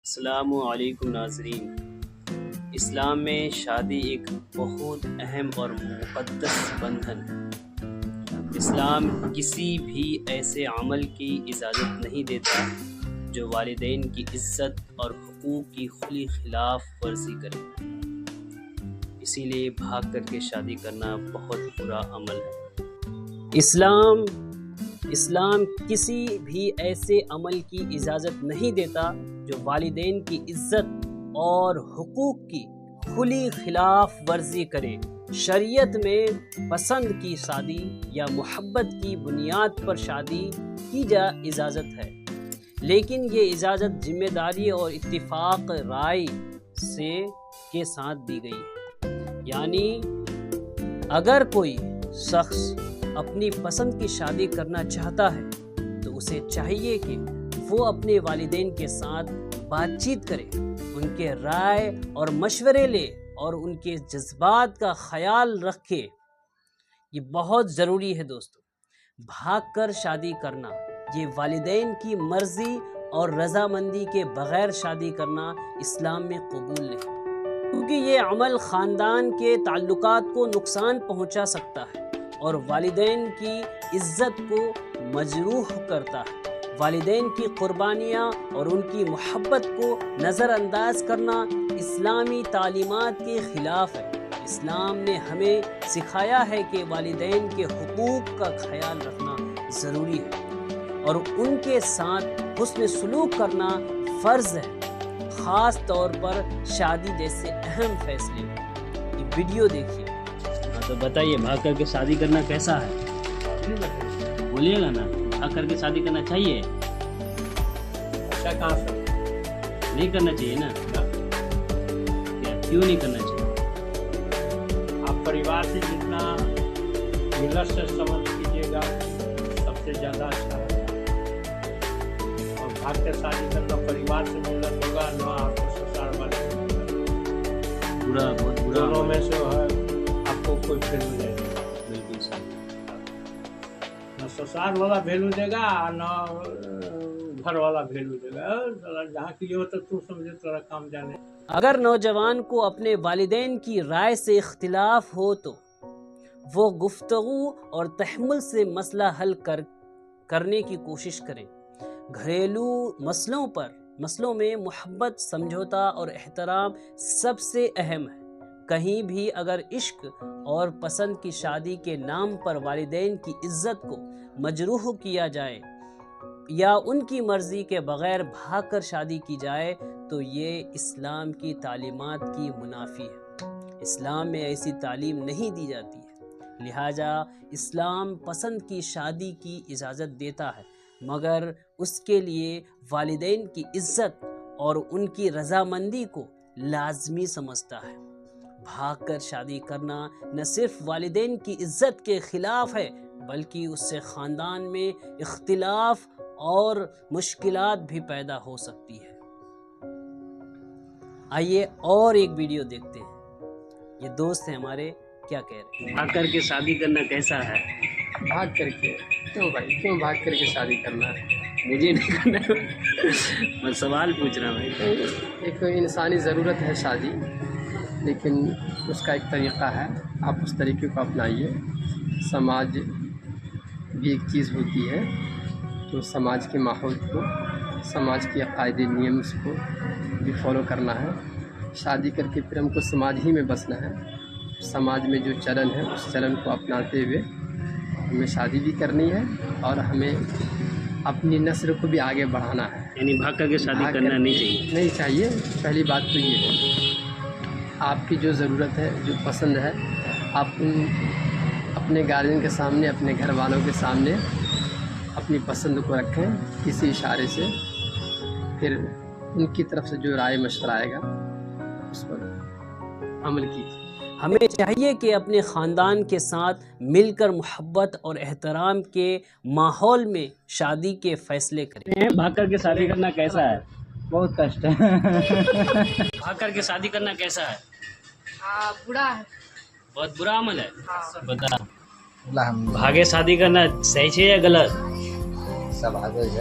السلام علیکم ناظرین۔ اسلام میں شادی ایک بہت اہم اور مقدس بندھن ہے۔ اسلام کسی بھی ایسے عمل کی اجازت نہیں دیتا جو والدین کی عزت اور حقوق کی کھلی خلاف ورزی کرے۔ اسی لیے بھاگ کر کے شادی کرنا بہت برا عمل ہے۔ اسلام کسی بھی ایسے عمل کی اجازت نہیں دیتا جو والدین کی عزت اور حقوق کی کھلی خلاف ورزی کرے۔ شریعت میں پسند کی شادی یا محبت کی بنیاد پر شادی کی اجازت ہے، لیکن یہ اجازت ذمہ داری اور اتفاق رائے کے ساتھ دی گئی ہے۔ یعنی اگر کوئی شخص اپنی پسند کی شادی کرنا چاہتا ہے تو اسے چاہیے کہ وہ اپنے والدین کے ساتھ بات چیت کرے، ان کے رائے اور مشورے لے اور ان کے جذبات کا خیال رکھے۔ یہ بہت ضروری ہے دوستو۔ بھاگ کر شادی کرنا، یہ والدین کی مرضی اور رضامندی کے بغیر شادی کرنا اسلام میں قبول نہیں، کیونکہ یہ عمل خاندان کے تعلقات کو نقصان پہنچا سکتا ہے اور والدین کی عزت کو مجروح کرتا ہے۔ والدین کی قربانیاں اور ان کی محبت کو نظر انداز کرنا اسلامی تعلیمات کے خلاف ہے۔ اسلام نے ہمیں سکھایا ہے کہ والدین کے حقوق کا خیال رکھنا ضروری ہے اور ان کے ساتھ حسن سلوک کرنا فرض ہے، خاص طور پر شادی جیسے اہم فیصلے میں۔ یہ ویڈیو دیکھیے۔ تو بتائیے، بھاگ کر کے شادی کرنا کیسا ہے؟ بولیے گا نا، بھاگ کر کے شادی کرنا چاہیے؟ اچھا کہاں سے نہیں کرنا چاہیے نا؟ کیوں نہیں کرنا چاہیے؟ آپ پریوار سے جتنا ملت سے سمجھ کیجیے گا سب سے زیادہ اچھا ہے۔ اور بھاگ کے شادی کرنا پریوار سے ملت ہوگا نہ آپ کو سسرال والے برا، بہت برا دونوں میں سے ہے آپ کو کوئی ویلو دے گا۔ بالکل صحیح۔ نہ سسرال والا ویلو دے گا نہ گھر والا ویلو دے گا۔ جہاں کی یہ ہوتا تو سمجھے تھوڑا کام جانے۔ اگر نوجوان کو اپنے والدین کی رائے سے اختلاف ہو تو وہ گفتگو اور تحمل سے مسئلہ حل کرنے کی کوشش کریں۔ گھریلو مسئلوں میں محبت، سمجھوتا اور احترام سب سے اہم ہے۔ کہیں بھی اگر عشق اور پسند کی شادی کے نام پر والدین کی عزت کو مجروح کیا جائے یا ان کی مرضی کے بغیر بھاگ کر شادی کی جائے تو یہ اسلام کی تعلیمات کی منافی ہے۔ اسلام میں ایسی تعلیم نہیں دی جاتی ہے، لہٰذا اسلام پسند کی شادی کی اجازت دیتا ہے، مگر اس کے لیے والدین کی عزت اور ان کی رضامندی کو لازمی سمجھتا ہے۔ بھاگ کر شادی کرنا نہ صرف والدین کی عزت کے خلاف ہے بلکہ اس سے خاندان میں اختلاف اور مشکلات بھی پیدا ہو سکتی ہے۔ آئیے اور ایک ویڈیو دیکھتے ہیں۔ یہ دوست ہیں ہمارے، کیا کہہ رہے ہیں؟ بھاگ کر کے شادی کرنا کیسا ہے؟ بھاگ کر کے کیوں بھاگ کر کے شادی کرنا ہے؟ مجھے نہیں کرنا، میں سوال پوچھ رہا ہوں۔ ایک انسانی ضرورت ہے شادی، لیکن اس کا ایک طریقہ ہے، آپ اس طریقے کو اپنائیے۔ سماج بھی ایک چیز ہوتی ہے تو سماج کے ماحول کو، سماج کے قاعدے نیمز کو بھی فالو کرنا ہے۔ شادی کر کے پھر ہم کو سماج ہی میں بسنا ہے۔ سماج میں جو چلن ہے اس چلن کو اپناتے ہوئے ہمیں شادی بھی کرنی ہے اور ہمیں اپنی نسل کو بھی آگے بڑھانا ہے۔ یعنی بھاگ کر کے شادی کرنا نہیں چاہیے۔ پہلی بات تو یہ ہے، آپ کی جو ضرورت ہے، جو پسند ہے، آپ اپنے گارجین کے سامنے، اپنے گھر والوں کے سامنے اپنی پسند کو رکھیں کسی اشارے سے، پھر ان کی طرف سے جو رائے مشورہ آئے گا اس پر عمل کیجیے۔ ہمیں چاہیے کہ اپنے خاندان کے ساتھ مل کر محبت اور احترام کے ماحول میں شادی کے فیصلے کریں۔ بھاگ کر کے شادی کرنا کیسا ہے؟ بہت کشٹ ہے۔ بھاگ کر کے شادی کرنا کیسا ہے؟ برا ہے، بہت برا عمل ہے۔ بتا، بھاگے شادی کرنا صحیح ہے یا غلط؟ سب آگے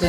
છે